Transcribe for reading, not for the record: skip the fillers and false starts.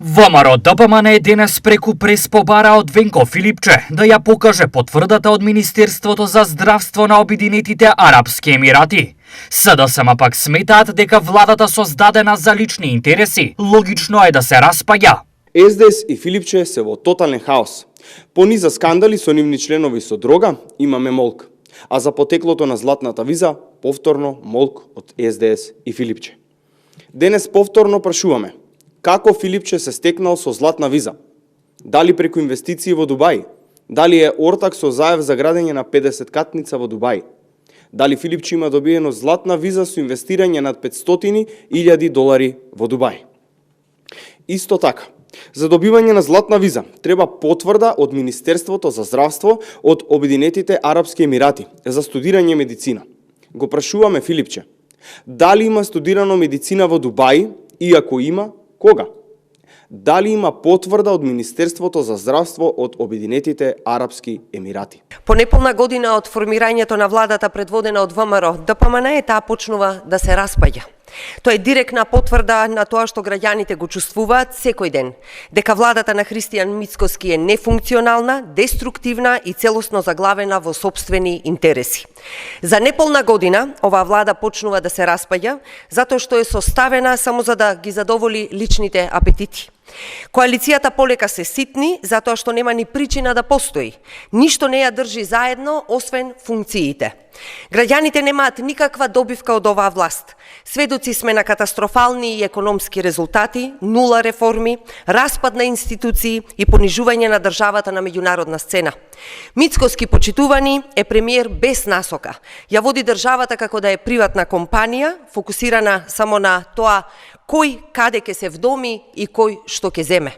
ВМРО ДПМН денес преку прес побара од Венко Филипче да ја покаже потврдата од Министерството за здравство на Обединетите Арапски Емирати. СДСМ пак сметаат дека владата создадена за лични интереси. Логично е да се распаѓа. СДС и Филипче се во тотален хаос. По низа скандали со нивни членови со дрога имаме молк. А за потеклото на златната виза, повторно молк од СДС и Филипче. Денес повторно прашуваме, како Филипче се стекнал со златна виза? Дали преку инвестиции во Дубај? Дали е ортак со заев за градење на 50-катница во Дубај? Дали Филипче има добиено златна виза со инвестирање над $500,000 во Дубај? Исто така, за добивање на златна виза треба потврда од Министерството за здравство од Обединетите Арапски Емирати за студирање медицина. Го прашуваме Филипче, дали има студирано медицина во Дубај и ако има, кога? Дали има потврда од Министерството за здравство од Обединетите Арапски Емирати? По неполна година од формирањето на владата предводена од ВМРО ДПМН, таа почнува да се распаѓа. Тоа е директна потврда на тоа што граѓаните го чувствуваат секој ден, дека владата на Христијан Мицкоски е нефункционална, деструктивна и целосно заглавена во сопствени интереси. За неполна година оваа влада почнува да се распаѓа затоа што е составена само за да ги задоволи личните апетити. Коалицијата полека се ситни затоа што нема ни причина да постои. Ништо не ја држи заедно освен функциите. Граѓаните немаат никаква добивка од оваа власт. Сведоци сме на катастрофални и економски резултати, нула реформи, распад на институции и понижување на државата на меѓународна сцена. Мицкоски почитувани е премиер без насока. Ја води државата како да е приватна компанија, фокусирана само на тоа кој каде ќе се вдоми и кој што ќе земе.